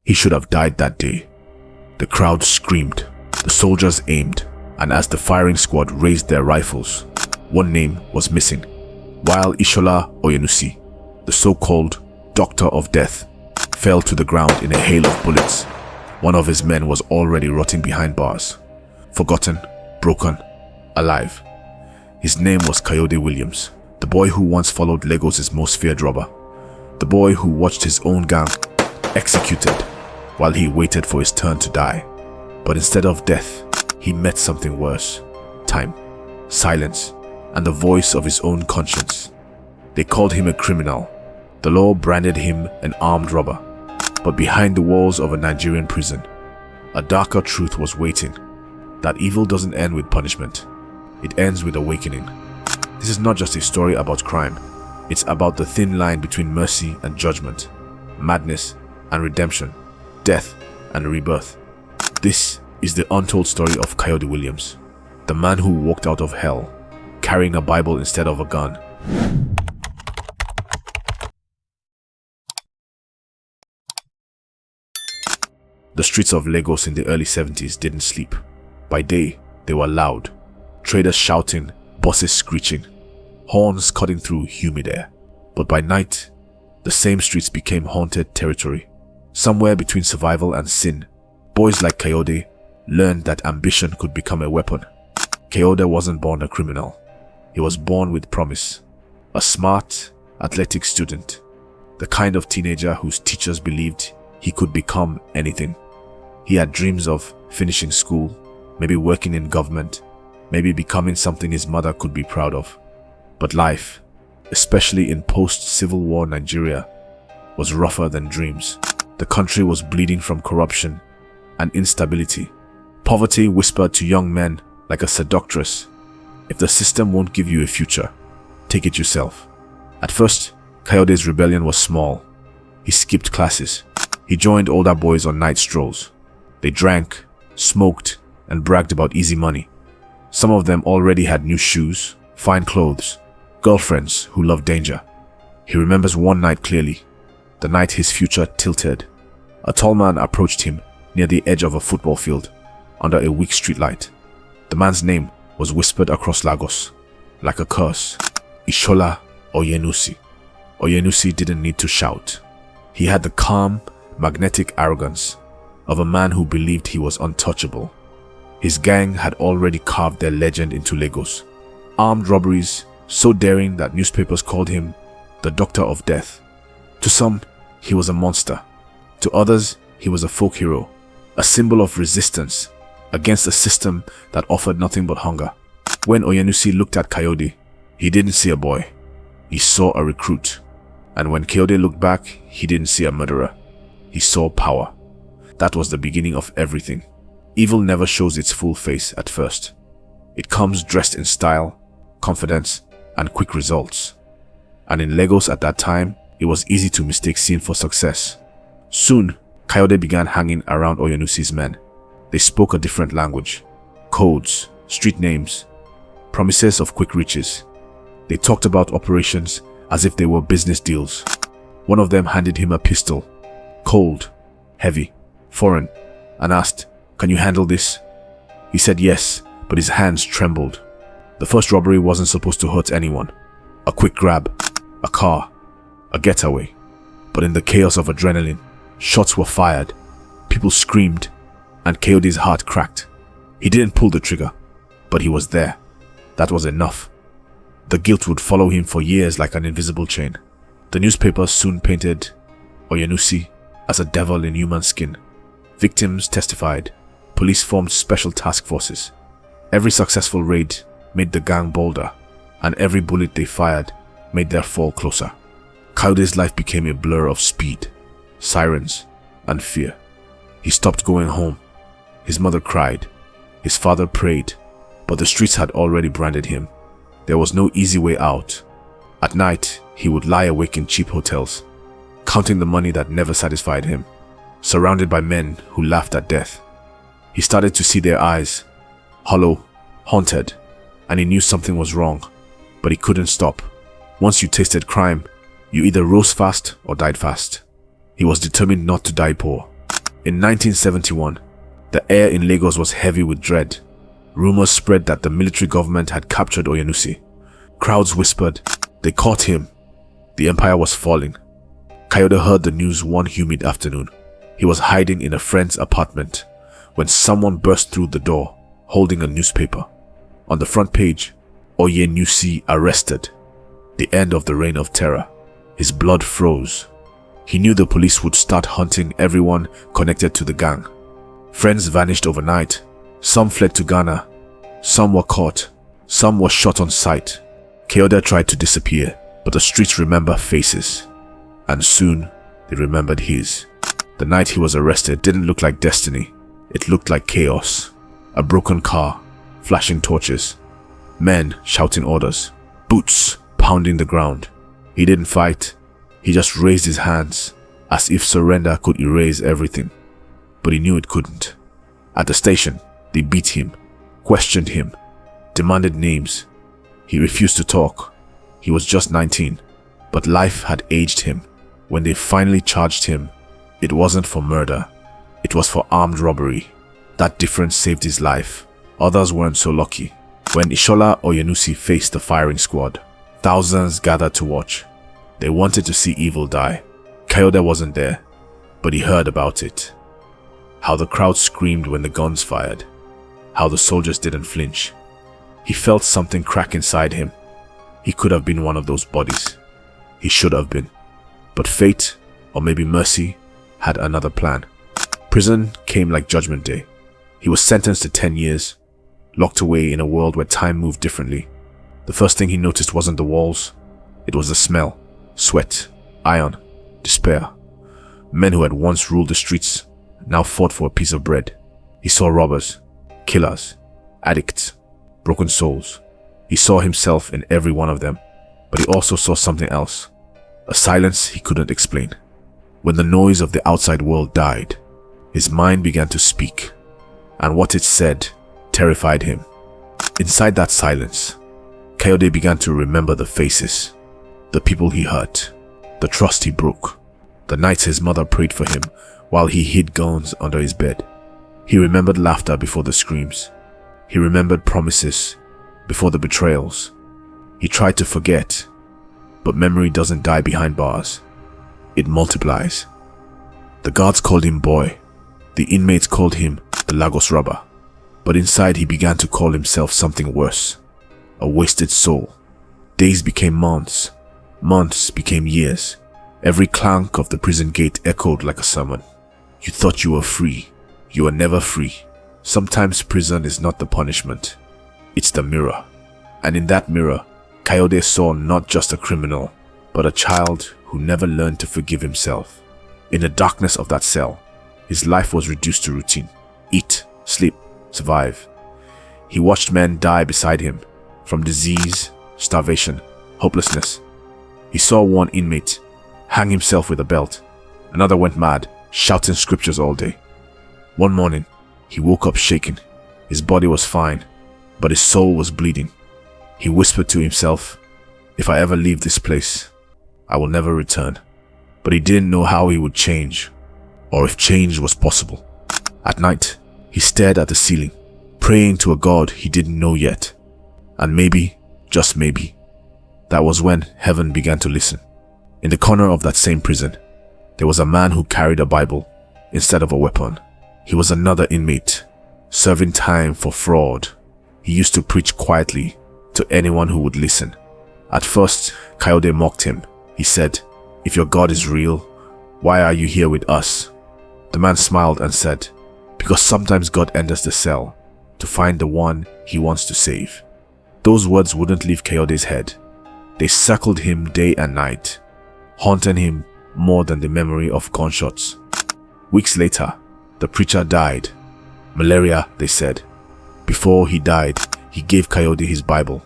He should have died that day. The crowd screamed, the soldiers aimed, and as the firing squad raised their rifles, one name was missing. While Ishola Oyenusi, the so-called Doctor of Death, fell to the ground in a hail of bullets, one of his men was already rotting behind bars, forgotten, broken, alive. His name was Kayode Williams, the boy who once followed Lagos' most feared robber, the boy who watched his own gang executed while he waited for his turn to die. But instead of death, he met something worse: time, silence, and the voice of his own conscience. They called him a criminal. The law branded him an armed robber. But behind the walls of a Nigerian prison, a darker truth was waiting: that evil doesn't end with punishment. It ends with awakening. This is not just a story about crime. It's about the thin line between mercy and judgment, madness and redemption, death and rebirth. This is the untold story of Kayode Williams, the man who walked out of hell carrying a Bible instead of a gun. The streets of Lagos in the early 70s didn't sleep. By day, they were loud, traders shouting, buses screeching, horns cutting through humid air. But by night, the same streets became haunted territory. Somewhere between survival and sin, boys like Kayode learned that ambition could become a weapon. Kayode wasn't born a criminal. He was born with promise. A smart, athletic student. The kind of teenager whose teachers believed he could become anything. He had dreams of finishing school, maybe working in government, maybe becoming something his mother could be proud of. But life, especially in post-Civil War Nigeria, was rougher than dreams. The country was bleeding from corruption and instability. Poverty whispered to young men like a seductress: if the system won't give you a future, take it yourself. At first, Kayode's rebellion was small. He skipped classes. He joined older boys on night strolls. They drank, smoked, and bragged about easy money. Some of them already had new shoes, fine clothes, girlfriends who loved danger. He remembers one night clearly, the night his future tilted. A tall man approached him near the edge of a football field, under a weak streetlight. The man's name was whispered across Lagos, like a curse: Ishola Oyenusi. Oyenusi didn't need to shout. He had the calm, magnetic arrogance of a man who believed he was untouchable. His gang had already carved their legend into Lagos. Armed robberies, so daring that newspapers called him the Doctor of Death. To some, he was a monster. To others, he was a folk hero, a symbol of resistance against a system that offered nothing but hunger. When Oyenusi looked at Kayode, he didn't see a boy. He saw a recruit. And when Kayode looked back, he didn't see a murderer. He saw power. That was the beginning of everything. Evil never shows its full face at first. It comes dressed in style, confidence, and quick results. And in Lagos at that time, it was easy to mistake sin for success. Soon, Kayode began hanging around Oyenusi's men. They spoke a different language. Codes, street names, promises of quick riches. They talked about operations as if they were business deals. One of them handed him a pistol, cold, heavy, foreign, and asked, "Can you handle this?" He said yes, but his hands trembled. The first robbery wasn't supposed to hurt anyone. A quick grab, a car, a getaway. But in the chaos of adrenaline, shots were fired, people screamed, and Kayode's heart cracked. He didn't pull the trigger, but he was there. That was enough. The guilt would follow him for years like an invisible chain. The newspapers soon painted Oyenusi as a devil in human skin. Victims testified. Police formed special task forces. Every successful raid made the gang bolder, and every bullet they fired made their fall closer. Kayode's life became a blur of speed, sirens, and fear. He stopped going home. His mother cried. His father prayed, but the streets had already branded him. There was no easy way out. At night, he would lie awake in cheap hotels, counting the money that never satisfied him, surrounded by men who laughed at death. He started to see their eyes, hollow, haunted, and he knew something was wrong, but he couldn't stop. Once you tasted crime, you either rose fast or died fast. He was determined not to die poor. In 1971, the air in Lagos was heavy with dread. Rumors spread that the military government had captured Oyenusi. Crowds whispered, "They caught him." The empire was falling. Kayode heard the news one humid afternoon. He was hiding in a friend's apartment when someone burst through the door, holding a newspaper. On the front page, Oyenusi arrested. The end of the reign of terror. His blood froze. He knew the police would start hunting everyone connected to the gang. Friends vanished overnight. Some fled to Ghana. Some were caught. Some were shot on sight. Kayode tried to disappear, but the streets remember faces. And soon, they remembered his. The night he was arrested didn't look like destiny. It looked like chaos. A broken car, flashing torches, men shouting orders, boots pounding the ground. He didn't fight. He just raised his hands, as if surrender could erase everything. But he knew it couldn't. At the station, they beat him, questioned him, demanded names. He refused to talk. He was just 19, but life had aged him. When they finally charged him, it wasn't for murder. It was for armed robbery. That difference saved his life. Others weren't so lucky. When Ishola Oyenusi faced the firing squad, thousands gathered to watch. They wanted to see evil die. Kayode wasn't there, but he heard about it. How the crowd screamed when the guns fired. How the soldiers didn't flinch. He felt something crack inside him. He could have been one of those bodies. He should have been. But fate, or maybe mercy, had another plan. Prison came like Judgment Day. He was sentenced to 10 years, locked away in a world where time moved differently. The first thing he noticed wasn't the walls. It was the smell, sweat, iron, despair. Men who had once ruled the streets now fought for a piece of bread. He saw robbers, killers, addicts, broken souls. He saw himself in every one of them, but he also saw something else. A silence he couldn't explain. When the noise of the outside world died, his mind began to speak, and what it said terrified him. Inside that silence, Kayode began to remember the faces, the people he hurt, the trust he broke, the nights his mother prayed for him while he hid guns under his bed. He remembered laughter before the screams. He remembered promises before the betrayals. He tried to forget, but memory doesn't die behind bars. It multiplies. The guards called him boy. The inmates called him the Lagos robber. But inside he began to call himself something worse. A wasted soul. Days became months. Months became years. Every clank of the prison gate echoed like a sermon. You thought you were free. You were never free. Sometimes prison is not the punishment. It's the mirror. And in that mirror, Kayode saw not just a criminal, but a child who never learned to forgive himself. In the darkness of that cell, his life was reduced to routine. Eat, sleep, survive. He watched men die beside him, from disease, starvation, hopelessness. He saw one inmate hang himself with a belt. Another went mad, shouting scriptures all day. One morning, he woke up shaking. His body was fine, but his soul was bleeding. He whispered to himself, "If I ever leave this place, I will never return." But he didn't know how he would change, or if change was possible. At night, he stared at the ceiling, praying to a God he didn't know yet. And maybe, just maybe, that was when heaven began to listen. In the corner of that same prison, there was a man who carried a Bible instead of a weapon. He was another inmate, serving time for fraud. He used to preach quietly to anyone who would listen. At first, Kayode mocked him. He said, "If your God is real, why are you here with us?" The man smiled and said, "Because sometimes God enters the cell to find the one he wants to save." Those words wouldn't leave Kayode's head. They circled him day and night, haunting him more than the memory of gunshots. Weeks later, the preacher died. Malaria, they said. Before he died, he gave Kayode his Bible.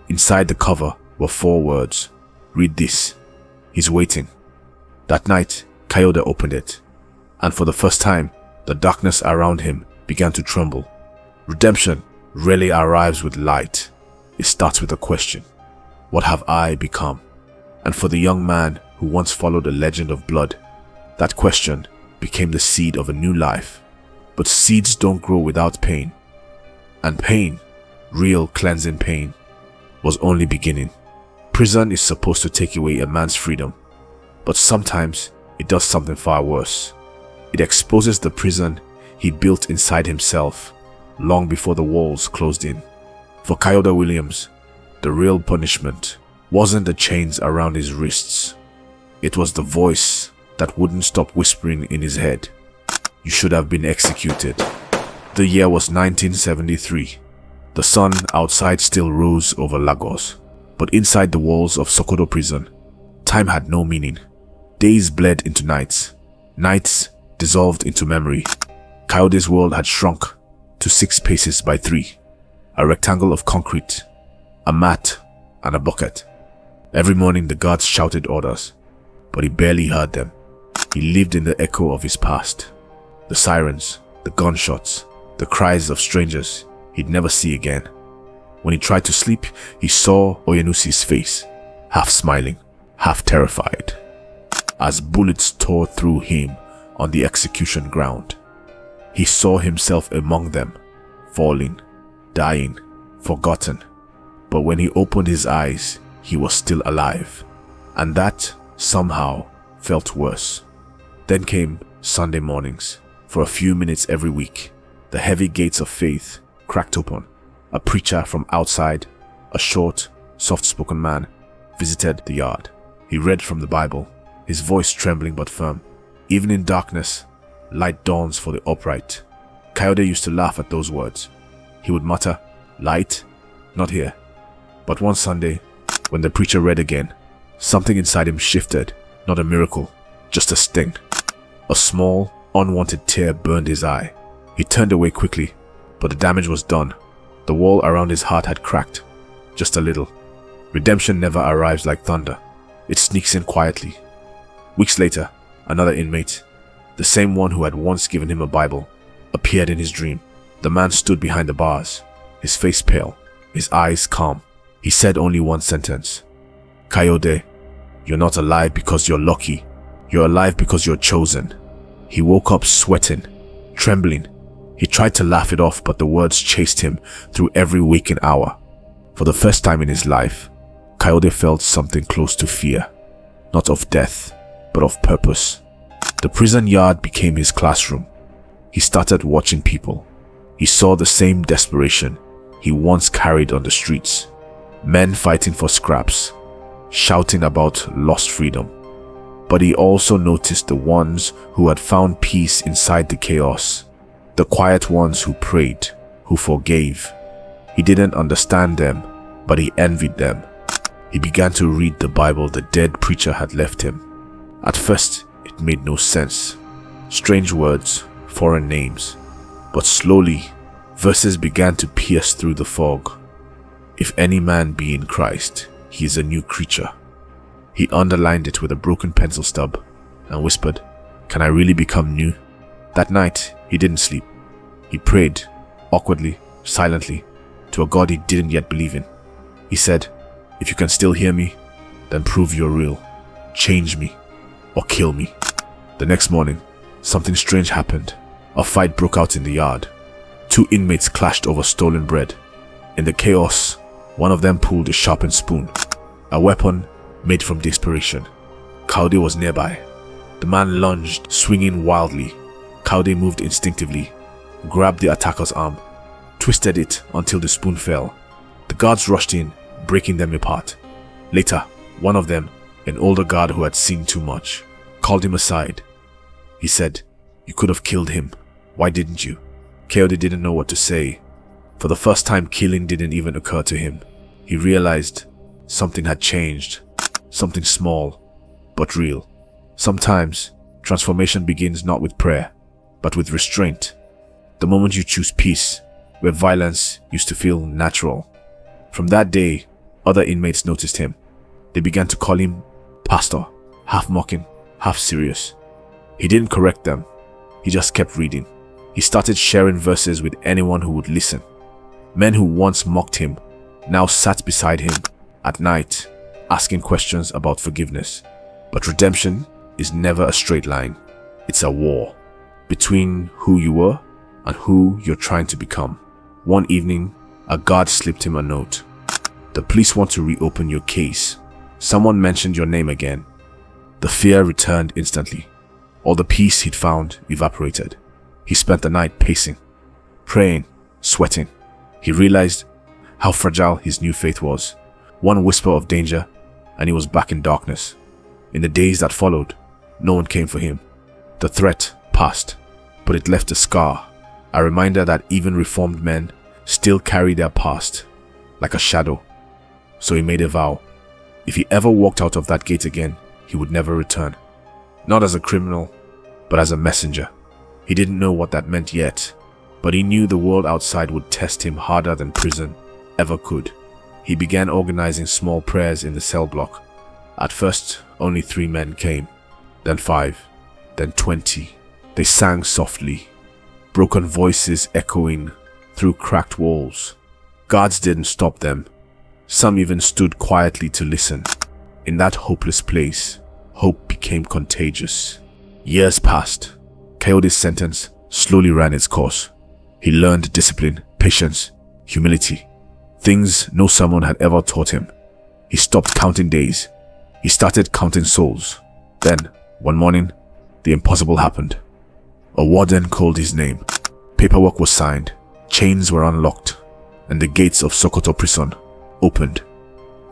Inside the cover were 4 words. "Read this. He's waiting." That night, Kayode opened it, and for the first time, the darkness around him began to tremble. Redemption rarely arrives with light. It starts with a question. What have I become? And for the young man who once followed a legend of blood, that question became the seed of a new life. But seeds don't grow without pain. And pain, real cleansing pain, was only beginning. Prison is supposed to take away a man's freedom, but sometimes it does something far worse. It exposes the prison he built inside himself long before the walls closed in. For Kayode Williams, the real punishment wasn't the chains around his wrists. It was the voice that wouldn't stop whispering in his head, "You should have been executed." The year was 1973. The sun outside still rose over Lagos, but inside the walls of Sokoto prison, time had no meaning. Days bled into nights. Nights dissolved into memory. Kayode's world had shrunk to 6 paces by 3. A rectangle of concrete, a mat, and a bucket. Every morning the guards shouted orders, but he barely heard them. He lived in the echo of his past. The sirens, the gunshots, the cries of strangers he'd never see again. When he tried to sleep, he saw Oyenusi's face, half smiling, half terrified, as bullets tore through him on the execution ground. He saw himself among them, falling, dying, forgotten. But when he opened his eyes, he was still alive. And that, somehow, felt worse. Then came Sunday mornings. For a few minutes every week, the heavy gates of faith cracked open. A preacher from outside, a short, soft-spoken man, visited the yard. He read from the Bible, his voice trembling but firm. Even in darkness, light dawns for the upright. Kayode used to laugh at those words. He would mutter, "Light? Not here." But one Sunday, when the preacher read again, something inside him shifted. Not a miracle, just a sting. A small, unwanted tear burned his eye. He turned away quickly, but the damage was done. The wall around his heart had cracked, just a little. Redemption never arrives like thunder. It sneaks in quietly. Weeks later, another inmate, the same one who had once given him a Bible, appeared in his dream. The man stood behind the bars, his face pale, his eyes calm. He said only one sentence, "Kayode, you're not alive because you're lucky. You're alive because you're chosen." He woke up sweating, trembling. He tried to laugh it off, but the words chased him through every waking hour. For the first time in his life, Kayode felt something close to fear, not of death, but of purpose. The prison yard became his classroom. He started watching people. He saw the same desperation he once carried on the streets. Men fighting for scraps, shouting about lost freedom. But he also noticed the ones who had found peace inside the chaos. The quiet ones who prayed, who forgave. He didn't understand them, but he envied them. He began to read the Bible the dead preacher had left him. At first, it made no sense. Strange words, foreign names. But slowly, verses began to pierce through the fog. If any man be in Christ, he is a new creature. He underlined it with a broken pencil stub and whispered, "Can I really become new?" That night, he didn't sleep. He prayed, awkwardly, silently, to a God he didn't yet believe in. He said, "If you can still hear me, then prove you're real. Change me, or kill me." The next morning, something strange happened. A fight broke out in the yard. 2 inmates clashed over stolen bread. In the chaos, one of them pulled a sharpened spoon, a weapon made from desperation. Kayode was nearby. The man lunged, swinging wildly. Kayode moved instinctively, grabbed the attacker's arm, twisted it until the spoon fell. The guards rushed in, breaking them apart. Later, one of them, an older guard who had seen too much, called him aside. He said, "You could have killed him. Why didn't you?" Kayode didn't know what to say. For the first time, killing didn't even occur to him. He realized something had changed. Something small, but real. Sometimes, transformation begins not with prayer, but with restraint. The moment you choose peace, where violence used to feel natural. From that day, other inmates noticed him. They began to call him Pastor, half mocking, half serious. He didn't correct them. He just kept reading. He started sharing verses with anyone who would listen. Men who once mocked him now sat beside him at night, asking questions about forgiveness. But redemption is never a straight line. It's a war between who you were and who you're trying to become. One evening, a guard slipped him a note. The police want to reopen your case. Someone mentioned your name again. The fear returned instantly. All the peace he'd found evaporated. He spent the night pacing, praying, sweating. He realized how fragile his new faith was. One whisper of danger, and he was back in darkness. In the days that followed, no one came for him. The threat passed, but it left a scar, a reminder that even reformed men still carry their past, like a shadow. So he made a vow. If he ever walked out of that gate again, he would never return. Not as a criminal, but as a messenger. He didn't know what that meant yet, but he knew the world outside would test him harder than prison ever could. He began organizing small prayers in the cell block. At first, only 3 men came, then 5, then 20. They sang softly, broken voices echoing through cracked walls. Guards didn't stop them. Some even stood quietly to listen. In that hopeless place, hope became contagious. Years passed. Kayode's sentence slowly ran its course. He learned discipline, patience, humility. Things no sermon had ever taught him. He stopped counting days. He started counting souls. Then, one morning, the impossible happened. A warden called his name. Paperwork was signed. Chains were unlocked. And the gates of Sokoto prison opened.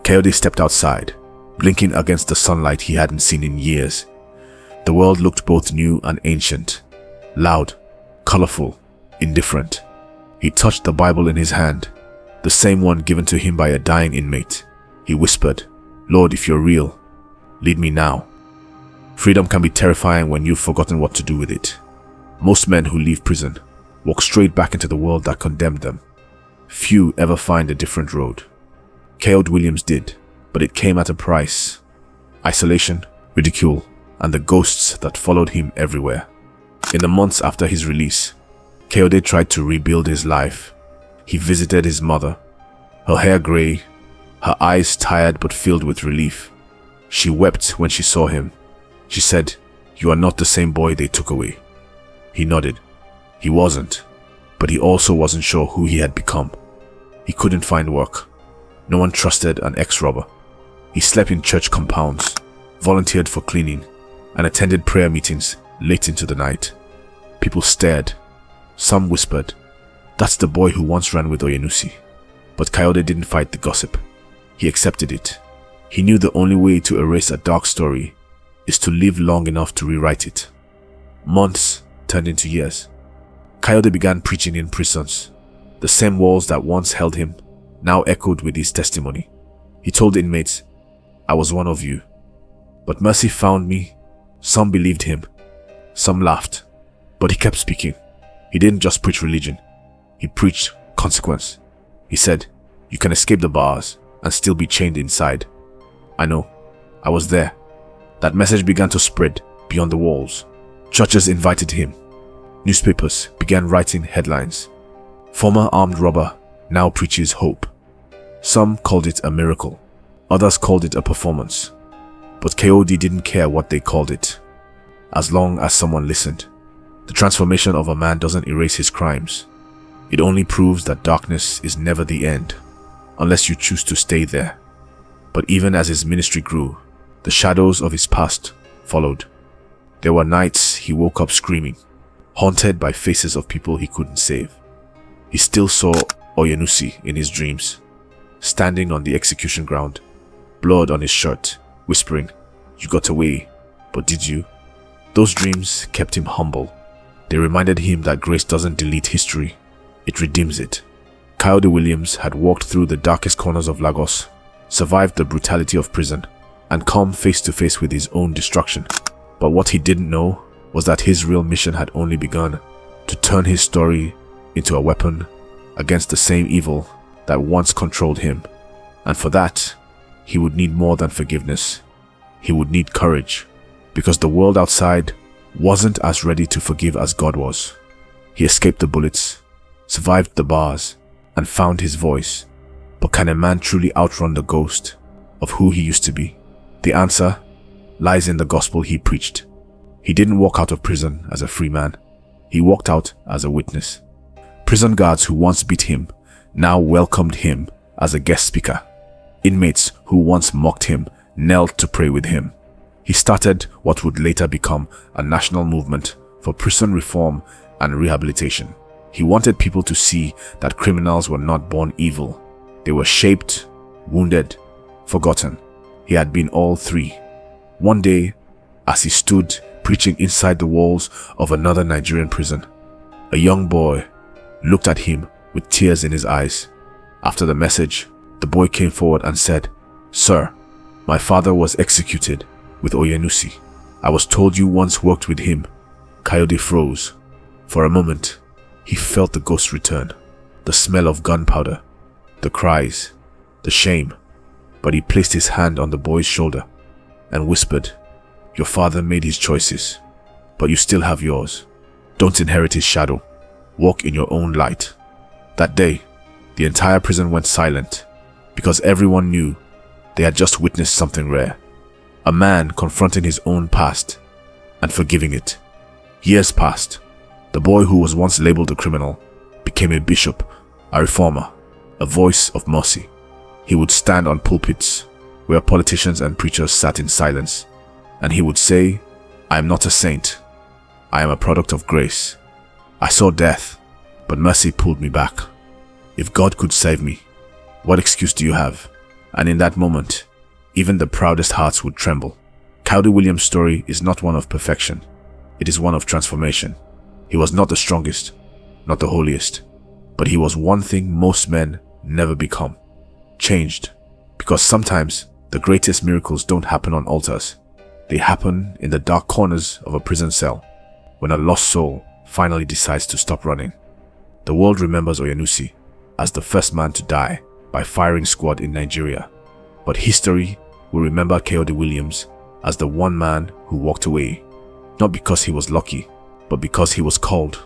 Kayode stepped outside, blinking against the sunlight he hadn't seen in years. The world looked both new and ancient. Loud, colorful, indifferent. He touched the Bible in his hand, the same one given to him by a dying inmate. He whispered, "Lord, if you're real, lead me now." Freedom can be terrifying when you've forgotten what to do with it. Most men who leave prison walk straight back into the world that condemned them. Few ever find a different road. Kayode Williams did, but it came at a price. Isolation, ridicule, and the ghosts that followed him everywhere. In the months after his release, Kayode tried to rebuild his life. He visited his mother, her hair grey, her eyes tired but filled with relief. She wept when she saw him. She said, "You are not the same boy they took away." He nodded. He wasn't, but he also wasn't sure who he had become. He couldn't find work. No one trusted an ex-robber. He slept in church compounds, volunteered for cleaning, and attended prayer meetings late into the night. People stared. Some whispered, "That's the boy who once ran with Oyenusi." But Kayode didn't fight the gossip. He accepted it. He knew the only way to erase a dark story is to live long enough to rewrite it. Months turned into years. Kayode began preaching in prisons. The same walls that once held him now echoed with his testimony. He told inmates, "I was one of you, but mercy found me." Some believed him. Some laughed. But he kept speaking. He didn't just preach religion. He preached consequence. He said, "You can escape the bars and still be chained inside." I know. I was there. That message began to spread beyond the walls. Churches invited him. Newspapers began writing headlines. Former armed robber now preaches hope. Some called it a miracle. Others called it a performance. But Kayode didn't care what they called it, as long as someone listened. The transformation of a man doesn't erase his crimes. It only proves that darkness is never the end, unless you choose to stay there. But even as his ministry grew, the shadows of his past followed. There were nights he woke up screaming, haunted by faces of people he couldn't save. He still saw Oyenusi in his dreams, standing on the execution ground, blood on his shirt, whispering, "You got away, but did you?" Those dreams kept him humble. They reminded him that grace doesn't delete history, it redeems it. Kayode Williams had walked through the darkest corners of Lagos, survived the brutality of prison, and come face to face with his own destruction. But what he didn't know was that his real mission had only begun, to turn his story into a weapon against the same evil that once controlled him. And for that, he would need more than forgiveness. He would need courage, because the world outside wasn't as ready to forgive as God was. He escaped the bullets, survived the bars, and found his voice. But can a man truly outrun the ghost of who he used to be? The answer lies in the gospel he preached. He didn't walk out of prison as a free man. He walked out as a witness. Prison guards who once beat him now welcomed him as a guest speaker. Inmates who once mocked him knelt to pray with him. He started what would later become a national movement for prison reform and rehabilitation. He wanted people to see that criminals were not born evil. They were shaped, wounded, forgotten. He had been all three. One day, as he stood preaching inside the walls of another Nigerian prison, a young boy looked at him with tears in his eyes. After the message, the boy came forward and said, "Sir, my father was executed with Oyenusi. I was told you once worked with him." Kayode froze. For a moment, he felt the ghost return, the smell of gunpowder, the cries, the shame. But he placed his hand on the boy's shoulder and whispered, "Your father made his choices, but you still have yours. Don't inherit his shadow. Walk in your own light." That day, the entire prison went silent because everyone knew they had just witnessed something rare. A man confronting his own past and forgiving it. Years passed. The boy who was once labeled a criminal became a bishop, a reformer, a voice of mercy. He would stand on pulpits where politicians and preachers sat in silence, and he would say, "I am not a saint. I am a product of grace. I saw death, but mercy pulled me back. If God could save me, what excuse do you have?" And in that moment, even the proudest hearts would tremble. Kayode Williams' story is not one of perfection. It is one of transformation. He was not the strongest, not the holiest, but he was one thing most men never become: changed. Because sometimes the greatest miracles don't happen on altars. They happen in the dark corners of a prison cell, when a lost soul finally decides to stop running. The world remembers Oyenusi as the first man to die by firing squad in Nigeria, but history will remember Kayode Williams as the one man who walked away, not because he was lucky, but because he was called.